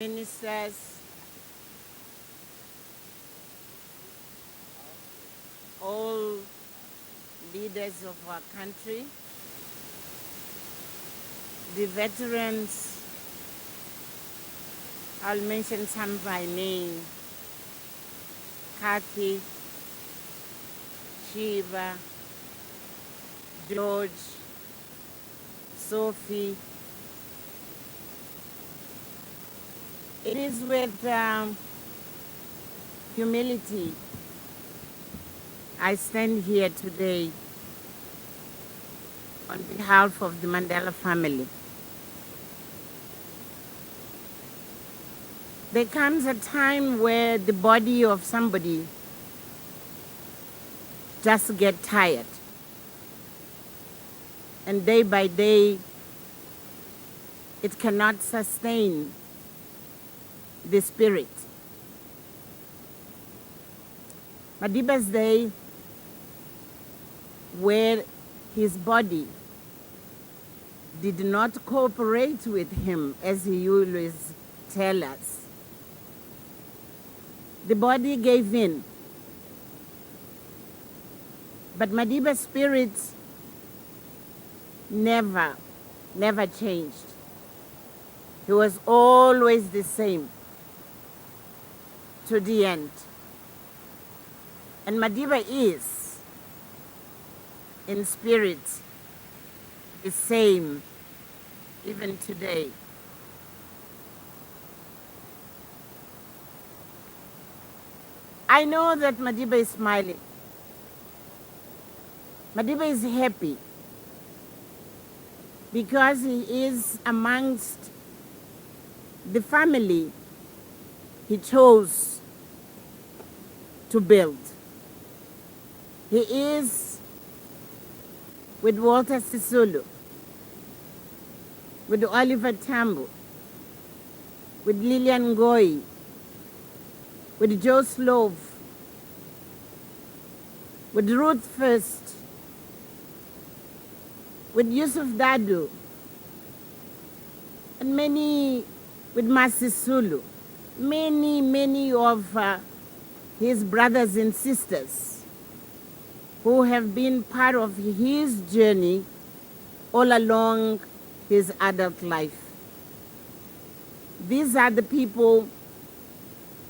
ministers, all leaders of our country, the veterans, I'll mention some by name: Kathy, Shiva, George, Sophie. It is with humility I stand here today on behalf of the Mandela family. There comes a time where the body of somebody just gets tired. And day by day, it cannot sustain the spirit. Madiba's day, where his body did not cooperate with him, as he always tells us. The body gave in. But Madiba's spirit never changed. He was always the same to the end. And Madiba is, in spirit, the same even today. I know that Madiba is smiling. Madiba is happy because he is amongst the family he chose to build. He is with Walter Sisulu, with Oliver Tambo, with Lillian Ngoyi, with Joe Slove, with Ruth First, with Yusuf Dadu, and many, with Masisulu, many of his brothers and sisters who have been part of his journey all along his adult life. These are the people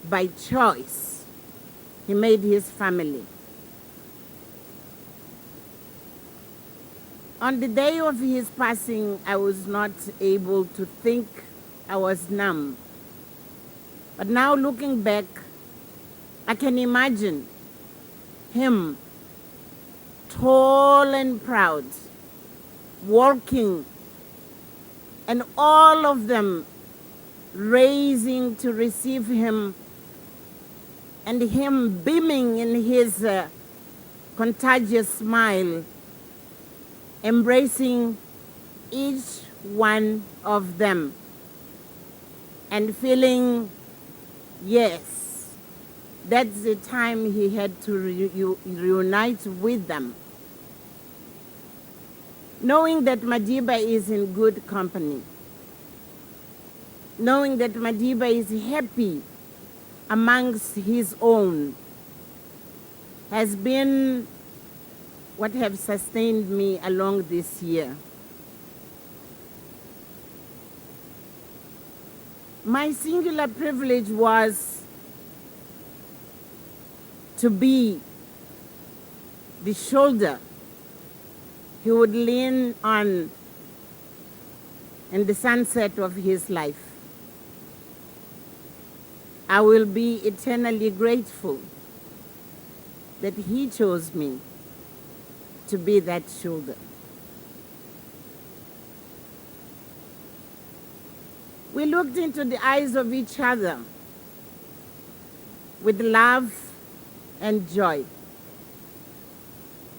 by choice he made his family. On the day of his passing, I was not able to think. I was numb. But now looking back, I can imagine him tall and proud, walking, and all of them raising to receive him, and him beaming in his contagious smile, embracing each one of them and feeling, yes, that's the time he had to reunite with them. Knowing that Madiba is in good company, knowing that Madiba is happy amongst his own, has been what have sustained me along this year. My singular privilege was to be the shoulder he would lean on in the sunset of his life. I will be eternally grateful that he chose me to be that shoulder. We looked into the eyes of each other with love and joy.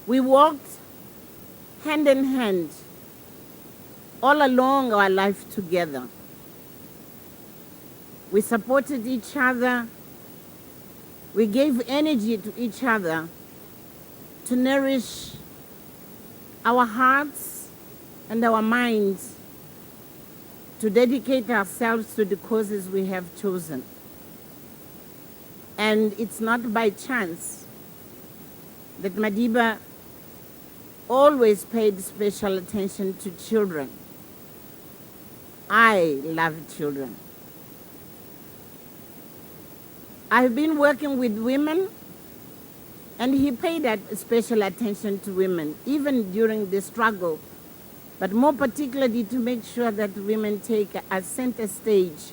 We walked hand in hand all along our life together. We supported each other. We gave energy to each other to nourish our hearts and our minds to dedicate ourselves to the causes we have chosen. And it's not by chance that Madiba always paid special attention to children. I love children. I've been working with women, and he paid that special attention to women, even during the struggle, but more particularly to make sure that women take a center stage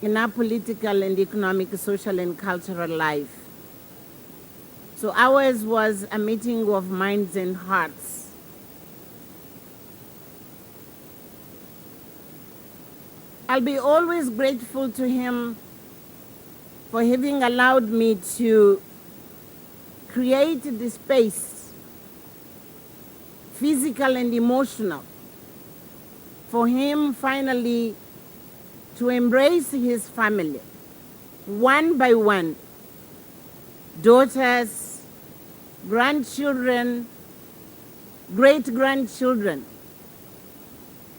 in our political and economic, social and cultural life. So ours was a meeting of minds and hearts. I'll be always grateful to him for having allowed me to create the space, physical and emotional, for him finally to embrace his family, one by one, daughters, grandchildren, great-grandchildren,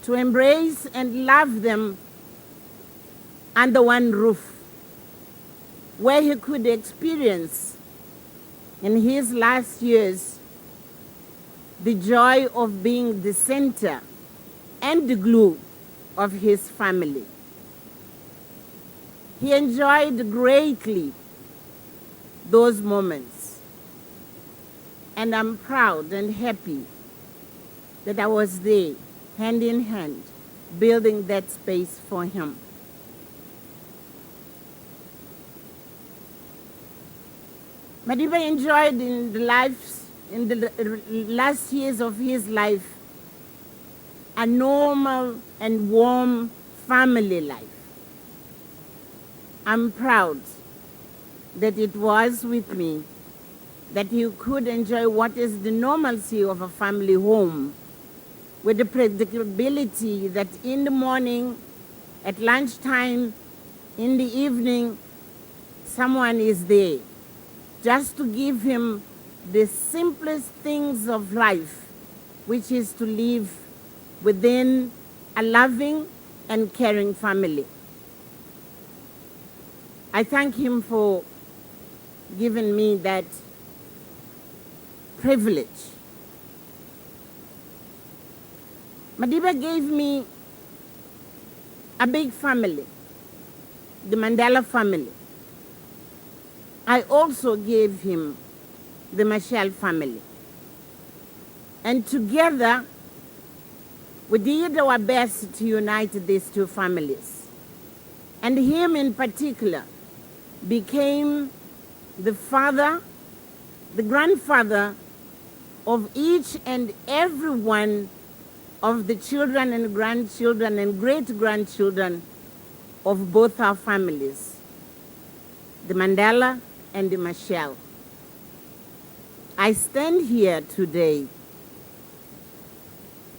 to embrace and love them under one roof, where he could experience in his last years the joy of being the center and the glue of his family. He enjoyed greatly those moments, and I'm proud and happy that I was there, hand in hand, building that space for him. Madiba enjoyed in the last years of his life a normal and warm family life. I'm proud that it was with me that you could enjoy what is the normalcy of a family home, with the predictability that in the morning, at lunchtime, in the evening, someone is there, just to give him the simplest things of life, which is to live within a loving and caring family. I thank him for giving me that privilege. Madiba gave me a big family, the Mandela family. I also gave him the Machel family. And together, we did our best to unite these two families. And him in particular became the father, the grandfather of each and every one of the children and grandchildren and great-grandchildren of both our families, the Mandela and the Machel. I stand here today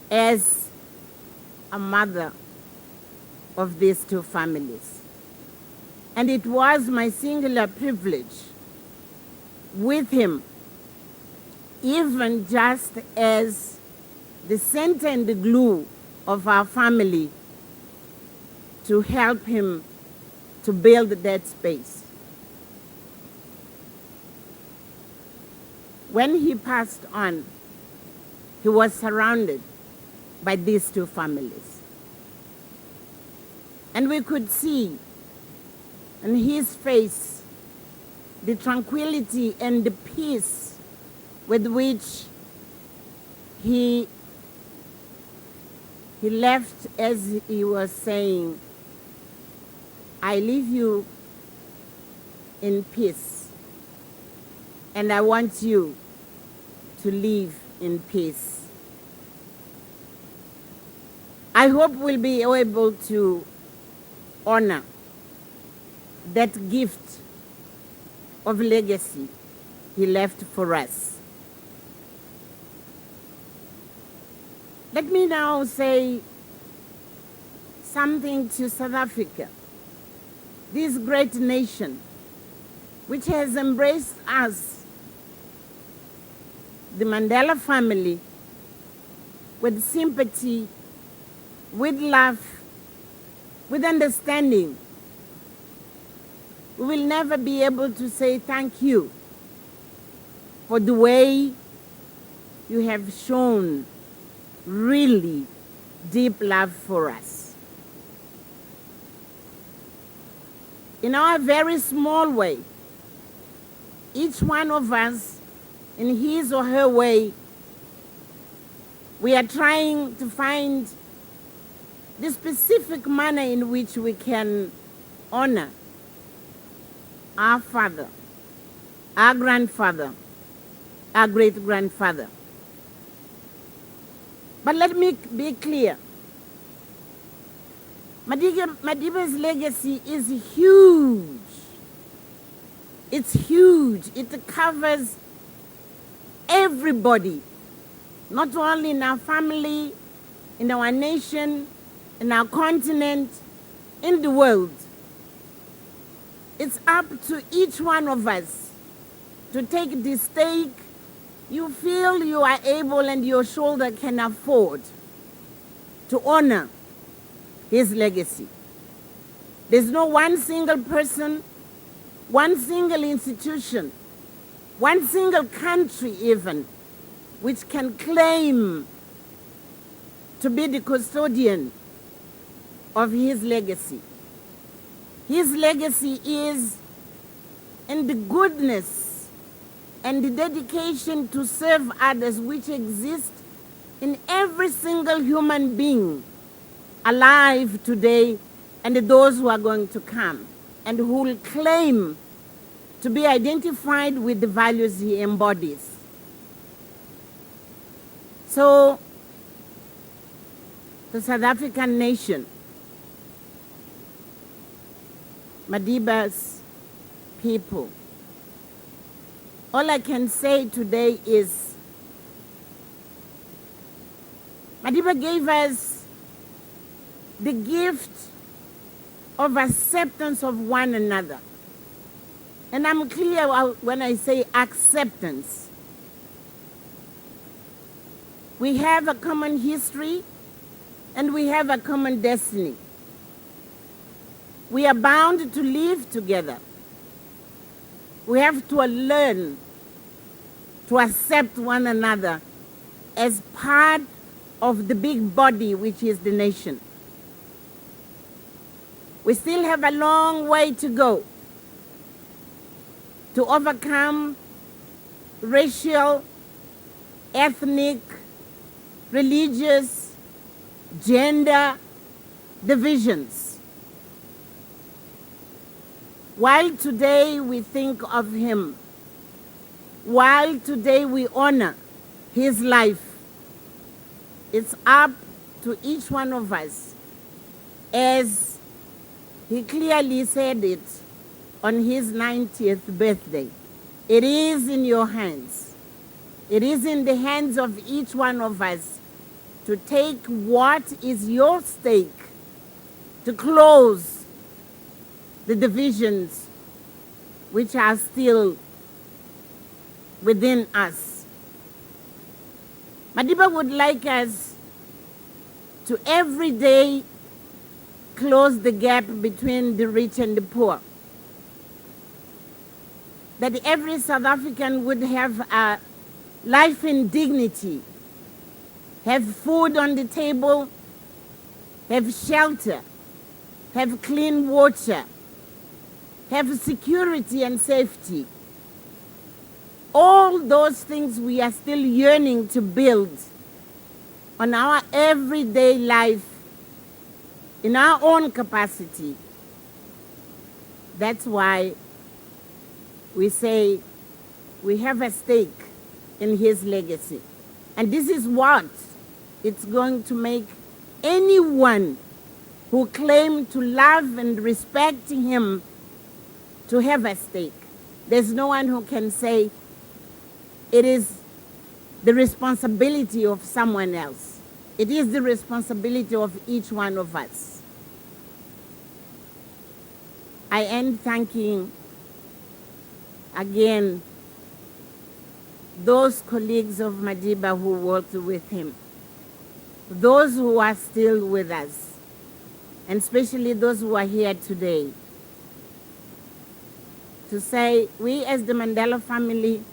as a mother of these two families. And it was my singular privilege with him, even just as the center and the glue of our family, to help him to build that space. When he passed on, he was surrounded by these two families. And we could see in his face the tranquility and the peace with which he left, as he was saying, I leave you in peace, and I want you to live in peace. I hope we'll be able to honor that gift of legacy he left for us. Let me now say something to South Africa, this great nation which has embraced us, the Mandela family, with sympathy, with love, with understanding, we will never be able to say thank you for the way you have shown really deep love for us. In our very small way, each one of us, in his or her way, we are trying to find the specific manner in which we can honor our father, our grandfather, our great-grandfather. But let me be clear. Madiba's legacy is huge. It's huge. It covers everybody, not only in our family, in our nation, in our continent, in the world. It's up to each one of us to take the stake you feel you are able and your shoulder can afford to honor his legacy. There's no one single person, one single institution, one single country even, which can claim to be the custodian of his legacy. His legacy is in the goodness and the dedication to serve others which exist in every single human being alive today and those who are going to come and who will claim to be identified with the values he embodies. So, the South African nation, Madiba's people, all I can say today is Madiba gave us the gift of acceptance of one another. And I'm clear when I say acceptance. We have a common history and we have a common destiny. We are bound to live together. We have to learn to accept one another as part of the big body which is the nation. We still have a long way to go to overcome racial, ethnic, religious, gender divisions. While today we think of him, while today we honor his life, it's up to each one of us, as he clearly said it on his 90th birthday. It is in your hands. It is in the hands of each one of us to take what is your stake to close the divisions which are still within us. Madiba would like us to every day close the gap between the rich and the poor. That every South African would have a life in dignity, have food on the table, have shelter, have clean water, have security and safety. All those things we are still yearning to build on our everyday life in our own capacity. That's why we say we have a stake in his legacy. And this is what it's going to make anyone who claim to love and respect him to have a stake. There's no one who can say it is the responsibility of someone else. It is the responsibility of each one of us. I end thanking again those colleagues of Madiba who worked with him, those who are still with us, and especially those who are here today, to say we as the Mandela family,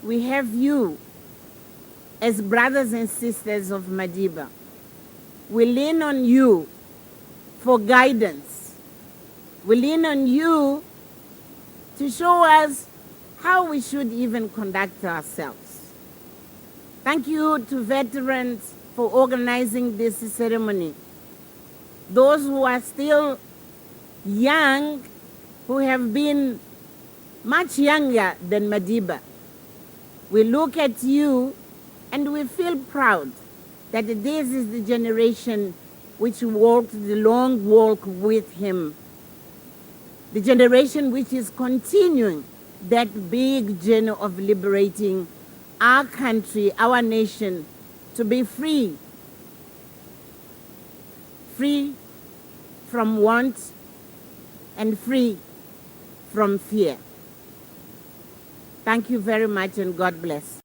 we have you as brothers and sisters of Madiba. We lean on you for guidance. We lean on you to show us how we should even conduct ourselves. Thank you to veterans for organizing this ceremony. Those who are still young, who have been much younger than Madiba, we look at you and we feel proud that this is the generation which walked the long walk with him, the generation which is continuing that big journey of liberating our country, our nation, to be free. Free from want and free from fear. Thank you very much and God bless.